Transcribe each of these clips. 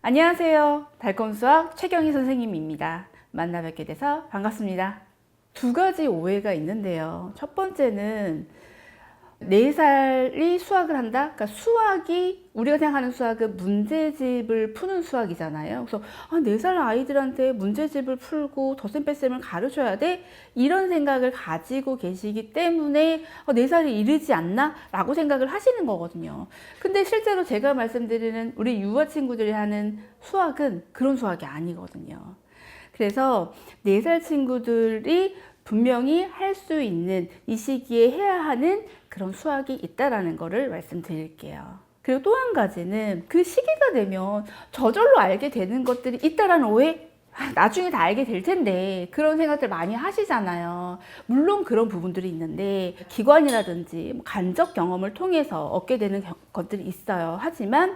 안녕하세요. 달콤수학 최경희 선생님입니다. 만나 뵙게 돼서 반갑습니다. 두 가지 오해가 있는데요. 첫 번째는 4살이 수학을 한다? 그러니까 수학이, 우리가 생각하는 수학은 문제집을 푸는 수학이잖아요. 그래서 4살 아이들한테 문제집을 풀고 덧셈뺄셈을 가르쳐야 돼? 이런 생각을 가지고 계시기 때문에 4살이 이르지 않나? 라고 생각을 하시는 거거든요. 근데 실제로 제가 말씀드리는 우리 유아 친구들이 하는 수학은 그런 수학이 아니거든요. 그래서 4살 친구들이 분명히 할 수 있는, 이 시기에 해야 하는 그런 수학이 있다라는 거를 말씀드릴게요. 그리고 또 한 가지는 그 시기가 되면 저절로 알게 되는 것들이 있다라는 오해? 나중에 다 알게 될 텐데, 그런 생각들 많이 하시잖아요. 물론 그런 부분들이 있는데 기관이라든지 간접 경험을 통해서 얻게 되는 것들이 있어요. 하지만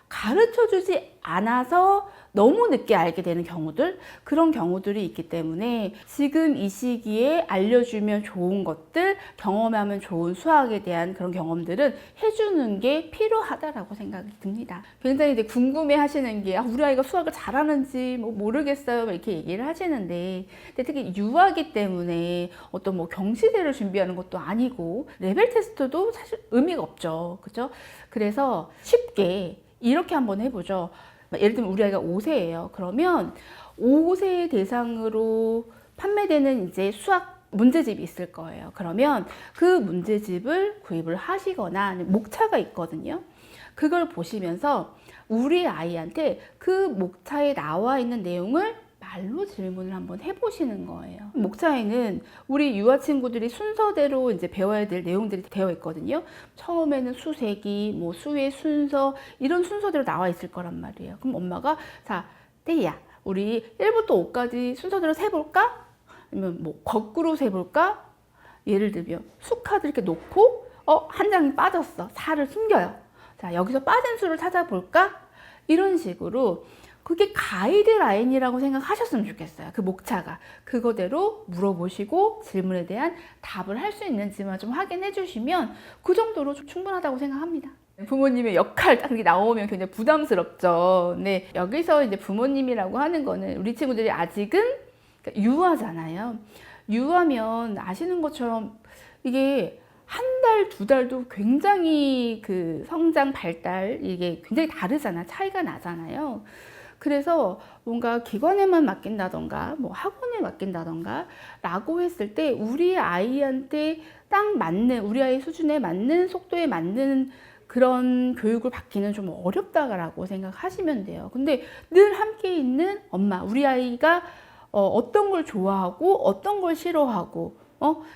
가르쳐주지 않아서 너무 늦게 알게 되는 경우들, 그런 경우들이 있기 때문에 지금 이 시기에 알려주면 좋은 것들, 경험하면 좋은 수학에 대한 그런 경험들은 해주는 게 필요하다라고 생각이 듭니다. 굉장히 이제 궁금해 하시는 게 우리 아이가 수학을 잘하는지 모르겠어요 이렇게 얘기를 하시는데, 근데 특히 유아기 때문에 어떤 경시대를 준비하는 것도 아니고 레벨 테스트도 사실 의미가 없죠. 그죠? 그래서 쉽게 이렇게 한번 해보죠. 예를 들면 우리 아이가 5세예요. 그러면 5세 대상으로 판매되는 이제 수학 문제집이 있을 거예요. 그러면 그 문제집을 구입을 하시거나 목차가 있거든요. 그걸 보시면서 우리 아이한테 그 목차에 나와 있는 내용을 말로 질문을 한번 해보시는 거예요. 목차에는 우리 유아 친구들이 순서대로 이제 배워야 될 내용들이 되어 있거든요. 처음에는 수세기, 수의 순서, 이런 순서대로 나와 있을 거란 말이에요. 그럼 엄마가, 자, 떼야, 우리 1부터 5까지 순서대로 세볼까? 아니면 거꾸로 세볼까? 예를 들면 수카드 이렇게 놓고 한 장이 빠졌어. 4를 숨겨요. 자, 여기서 빠진 수를 찾아볼까? 이런 식으로 그게 가이드라인이라고 생각하셨으면 좋겠어요. 그 목차가. 그거대로 물어보시고 질문에 대한 답을 할 수 있는지만 좀 확인해 주시면 그 정도로 좀 충분하다고 생각합니다. 부모님의 역할 딱 그렇게 나오면 굉장히 부담스럽죠. 근데 여기서 이제 부모님이라고 하는 거는 우리 친구들이 아직은 유아잖아요. 유아면 아시는 것처럼 이게 한 달, 2달도 굉장히 그 성장, 발달, 이게 굉장히 다르잖아. 차이가 나잖아요. 그래서 뭔가 기관에만 맡긴다던가 학원에 맡긴다던가 라고 했을 때 우리 아이한테 딱 맞는, 우리 아이 수준에 맞는, 속도에 맞는 그런 교육을 받기는 좀 어렵다라고 생각하시면 돼요. 근데 늘 함께 있는 엄마, 우리 아이가 어떤 걸 좋아하고 어떤 걸 싫어하고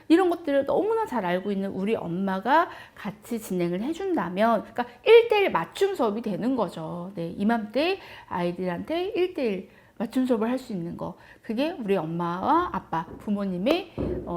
이런 것들을 너무나 잘 알고 있는 우리 엄마가 같이 진행을 해준다면, 그러니까 1대1 맞춤 수업이 되는 거죠. 네, 이맘때 아이들한테 1대1 맞춤 수업을 할 수 있는 거, 그게 우리 엄마와 아빠, 부모님의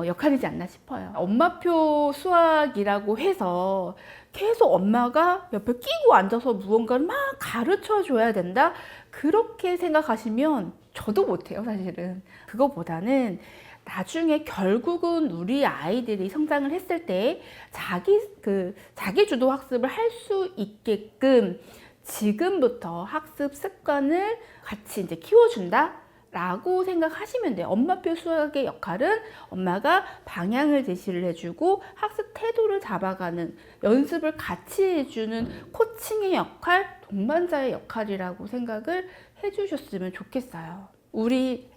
역할이지 않나 싶어요. 엄마표 수학이라고 해서 계속 엄마가 옆에 끼고 앉아서 무언가를 막 가르쳐 줘야 된다? 그렇게 생각하시면 저도 못해요, 사실은. 그거보다는 나중에 결국은 우리 아이들이 성장을 했을 때 자기 주도 학습을 할 수 있게끔 지금부터 학습 습관을 같이 이제 키워준다 라고 생각하시면 돼요. 엄마표 수학의 역할은 엄마가 방향을 제시를 해주고 학습 태도를 잡아가는, 연습을 같이 해주는 코칭의 역할, 동반자의 역할이라고 생각을 해주셨으면 좋겠어요.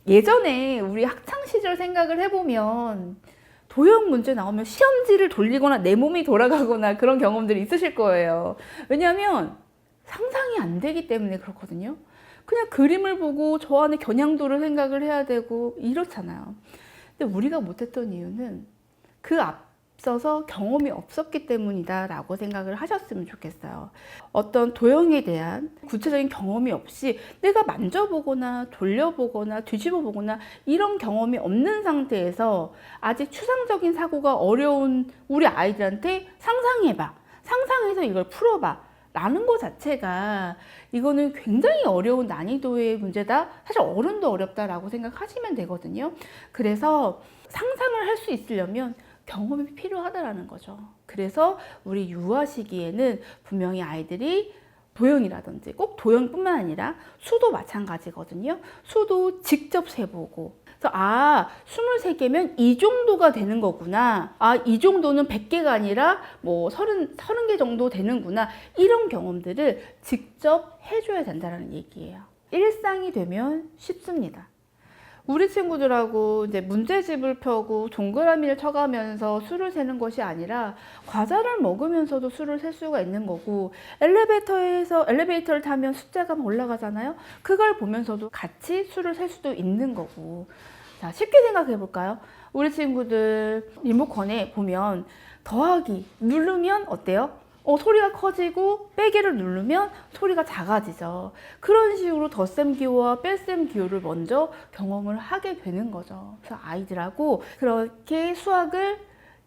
예전에 우리 학창 시절 생각을 해보면 도형 문제 나오면 시험지를 돌리거나 내 몸이 돌아가거나 그런 경험들이 있으실 거예요. 왜냐하면 상상이 안 되기 때문에 그렇거든요. 그냥 그림을 보고 저 안에 겨냥도를 생각을 해야 되고 이렇잖아요. 근데 우리가 못했던 이유는 그 앞서서 경험이 없었기 때문이다 라고 생각을 하셨으면 좋겠어요. 어떤 도형에 대한 구체적인 경험이 없이 내가 만져보거나 돌려보거나 뒤집어보거나 이런 경험이 없는 상태에서 아직 추상적인 사고가 어려운 우리 아이들한테 상상해봐, 상상해서 이걸 풀어봐 라는 것 자체가, 이거는 굉장히 어려운 난이도의 문제다. 사실 어른도 어렵다라고 생각하시면 되거든요. 그래서 상상을 할 수 있으려면 경험이 필요하다라는 거죠. 그래서 우리 유아 시기에는 분명히 아이들이 도형이라든지 꼭 도형뿐만 아니라 수도 마찬가지거든요. 수도 직접 세보고 그래서 23개면 이 정도가 되는 거구나. 이 정도는 100개가 아니라 뭐 30개 정도 되는구나. 이런 경험들을 직접 해줘야 된다는 얘기예요. 일상이 되면 쉽습니다. 우리 친구들하고 이제 문제집을 펴고 동그라미를 쳐가면서 수를 세는 것이 아니라 과자를 먹으면서도 수를 셀 수가 있는 거고 엘리베이터를 타면 숫자가 올라가잖아요. 그걸 보면서도 같이 수를 셀 수도 있는 거고. 자, 쉽게 생각해 볼까요? 우리 친구들 리모컨에 보면 더하기 누르면 어때요? 소리가 커지고 빼기를 누르면 소리가 작아지죠. 그런 식으로 덧셈 기호와 뺄셈 기호를 먼저 경험을 하게 되는 거죠. 그래서 아이들하고 그렇게 수학을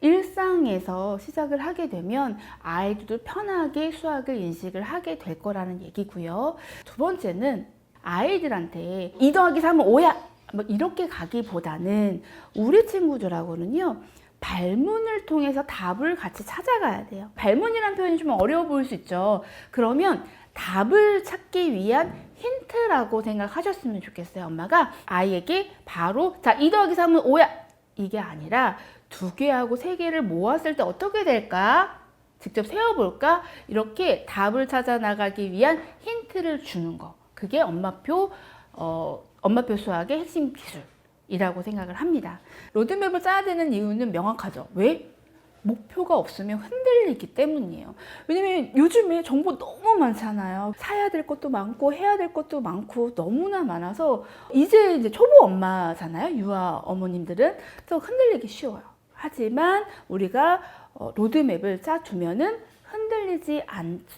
일상에서 시작을 하게 되면 아이들도 편하게 수학을 인식을 하게 될 거라는 얘기고요. 두 번째는 아이들한테 2 더하기 3은 5야! 뭐 이렇게 가기보다는 우리 친구들하고는요. 발문을 통해서 답을 같이 찾아가야 돼요. 발문이라는 표현이 좀 어려워 보일 수 있죠. 그러면 답을 찾기 위한 힌트라고 생각하셨으면 좋겠어요. 엄마가 아이에게 바로 자, 2 더하기 3은 5야! 이게 아니라 2개하고 3개를 모았을 때 어떻게 될까? 직접 세어볼까? 이렇게 답을 찾아 나가기 위한 힌트를 주는 거. 그게 엄마표 수학의 핵심 기술이라고 생각을 합니다. 로드맵을 짜야 되는 이유는 명확하죠. 왜? 목표가 없으면 흔들리기 때문이에요. 왜냐면 요즘에 정보 너무 많잖아요. 사야 될 것도 많고 해야 될 것도 많고 너무나 많아서 이제 초보 엄마잖아요. 유아 어머님들은. 그래서 흔들리기 쉬워요. 하지만 우리가 로드맵을 짜두면은 흔들리지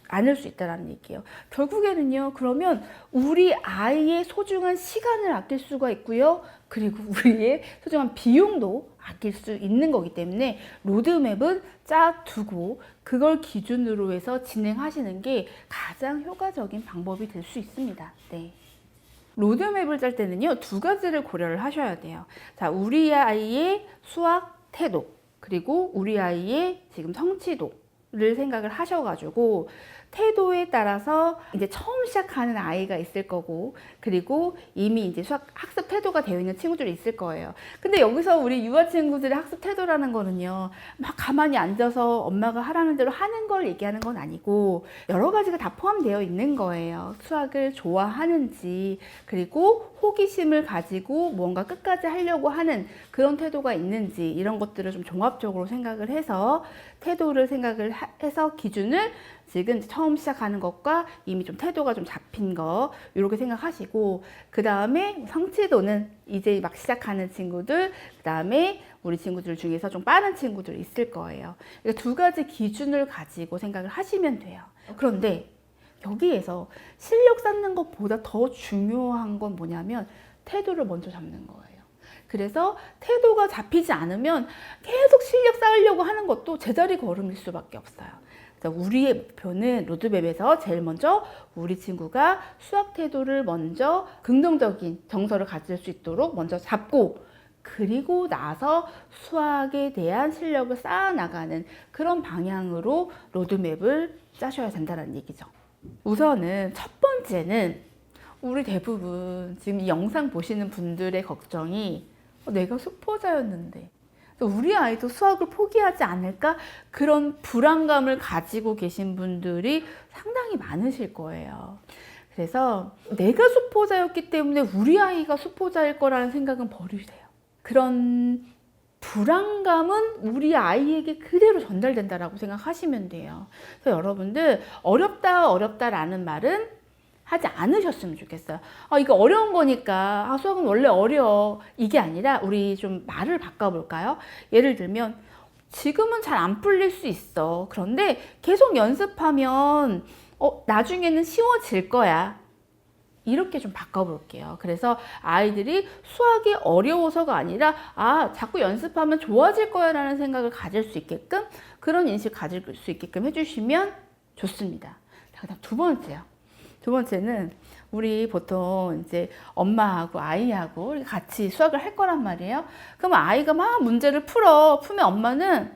않을 수 있다는 얘기예요. 결국에는요. 그러면 우리 아이의 소중한 시간을 아낄 수가 있고요. 그리고 우리의 소중한 비용도 아낄 수 있는 거기 때문에 로드맵은 짜두고 그걸 기준으로 해서 진행하시는 게 가장 효과적인 방법이 될 수 있습니다. 네. 로드맵을 짤 때는요. 2가지를 고려를 하셔야 돼요. 자, 우리 아이의 수학 태도 그리고 우리 아이의 지금 성취도 를 생각을 하셔가지고 태도에 따라서 이제 처음 시작하는 아이가 있을 거고 그리고 이미 이제 수학 학습 태도가 되어 있는 친구들이 있을 거예요. 근데 여기서 우리 유아 친구들의 학습 태도라는 거는요 막 가만히 앉아서 엄마가 하라는 대로 하는 걸 얘기하는 건 아니고 여러 가지가 다 포함되어 있는 거예요. 수학을 좋아하는지 그리고 호기심을 가지고 뭔가 끝까지 하려고 하는 그런 태도가 있는지 이런 것들을 좀 종합적으로 생각을 해서 태도를 생각을 해서 기준을 지금 처음 시작하는 것과 이미 좀 태도가 좀 잡힌 거 이렇게 생각하시고 그 다음에 성취도는 이제 막 시작하는 친구들 그 다음에 우리 친구들 중에서 좀 빠른 친구들 있을 거예요. 그러니까 2가지 기준을 가지고 생각을 하시면 돼요. 그런데 여기에서 실력 쌓는 것보다 더 중요한 건 뭐냐면 태도를 먼저 잡는 거예요. 그래서 태도가 잡히지 않으면 계속 실력 쌓으려고 하는 것도 제자리 걸음일 수밖에 없어요. 우리의 목표는 로드맵에서 제일 먼저 우리 친구가 수학 태도를 먼저 긍정적인 정서를 가질 수 있도록 먼저 잡고 그리고 나서 수학에 대한 실력을 쌓아나가는 그런 방향으로 로드맵을 짜셔야 된다는 얘기죠. 우선은 첫 번째는 우리 대부분 지금 이 영상 보시는 분들의 걱정이 내가 수포자였는데 우리 아이도 수학을 포기하지 않을까? 그런 불안감을 가지고 계신 분들이 상당히 많으실 거예요. 그래서 내가 수포자였기 때문에 우리 아이가 수포자일 거라는 생각은 버리세요. 그런 불안감은 우리 아이에게 그대로 전달된다라고 생각하시면 돼요. 그래서 여러분들 어렵다라는 말은 하지 않으셨으면 좋겠어요. 이거 어려운 거니까 수학은 원래 어려워 이게 아니라 우리 좀 말을 바꿔볼까요? 예를 들면 지금은 잘 안 풀릴 수 있어. 그런데 계속 연습하면 나중에는 쉬워질 거야. 이렇게 좀 바꿔볼게요. 그래서 아이들이 수학이 어려워서가 아니라 자꾸 연습하면 좋아질 거야 라는 생각을 가질 수 있게끔 그런 인식 가질 수 있게끔 해주시면 좋습니다. 그다음 두 번째는 우리 보통 이제 엄마하고 아이하고 같이 수학을 할 거란 말이에요. 그럼 아이가 막 문제를 풀면 엄마는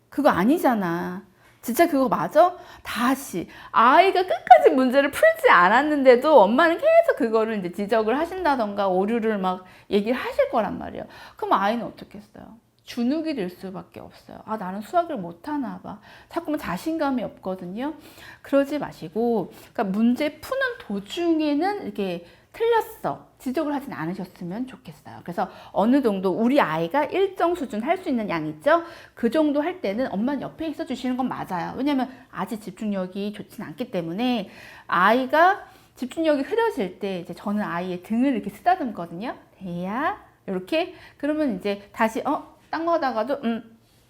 그거 아니잖아. 진짜 그거 맞아? 다시 아이가 끝까지 문제를 풀지 않았는데도 엄마는 계속 그거를 이제 지적을 하신다던가 오류를 막 얘기를 하실 거란 말이에요. 그럼 아이는 어떻게 했어요? 주눅이 들 수밖에 없어요. 아, 나는 수학을 못하나 봐. 자꾸만 자신감이 없거든요. 그러지 마시고, 그러니까 문제 푸는 도중에는 이렇게 틀렸어, 지적을 하진 않으셨으면 좋겠어요. 그래서 어느 정도 우리 아이가 일정 수준 할 수 있는 양 있죠? 그 정도 할 때는 엄마는 옆에 있어 주시는 건 맞아요. 왜냐면 아직 집중력이 좋진 않기 때문에 아이가 집중력이 흐려질 때 이제 저는 아이의 등을 이렇게 쓰다듬거든요. 대야 이렇게. 그러면 이제 다시 딴 거다가도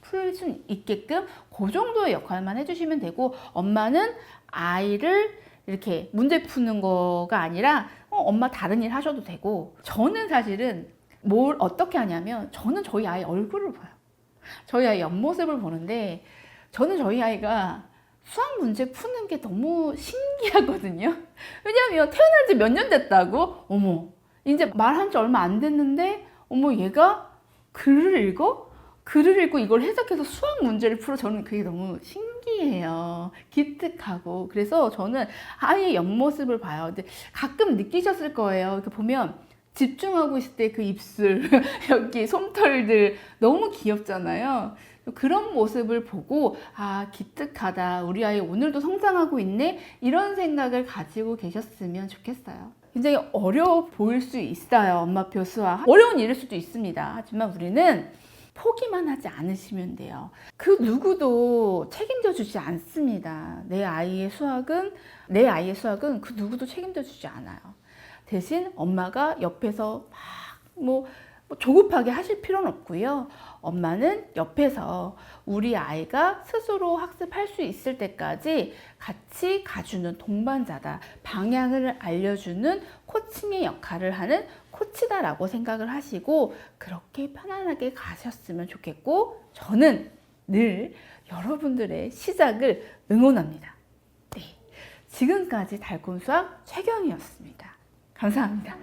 풀 수 있게끔 그 정도의 역할만 해주시면 되고, 엄마는 아이를 이렇게 문제 푸는 거가 아니라 엄마 다른 일 하셔도 되고. 저는 사실은 뭘 어떻게 하냐면 저는 저희 아이 얼굴을 봐요. 저희 아이 옆모습을 보는데 저는 저희 아이가 수학 문제 푸는 게 너무 신기하거든요. 왜냐면 태어난 지 몇 년 됐다고? 어머, 이제 말한 지 얼마 안 됐는데 어머, 얘가 글을 읽어? 글을 읽고 이걸 해석해서 수학 문제를 풀어. 저는 그게 너무 신기해요. 기특하고. 그래서 저는 아이의 옆모습을 봐요. 근데 가끔 느끼셨을 거예요. 이렇게 보면 집중하고 있을 때 그 입술, 여기 솜털들 너무 귀엽잖아요. 그런 모습을 보고 아, 기특하다, 우리 아이 오늘도 성장하고 있네, 이런 생각을 가지고 계셨으면 좋겠어요. 굉장히 어려워 보일 수 있어요. 엄마표 수학 어려운 일일 수도 있습니다. 하지만 우리는 포기만 하지 않으시면 돼요. 그 누구도 책임져 주지 않습니다. 내 아이의 수학은 그 누구도 책임져 주지 않아요. 대신 엄마가 옆에서 막 조급하게 하실 필요는 없고요. 엄마는 옆에서 우리 아이가 스스로 학습할 수 있을 때까지 같이 가주는 동반자다, 방향을 알려주는 코칭의 역할을 하는 코치다라고 생각을 하시고 그렇게 편안하게 가셨으면 좋겠고, 저는 늘 여러분들의 시작을 응원합니다. 네, 지금까지 달콤 수학 최경이었습니다. 감사합니다.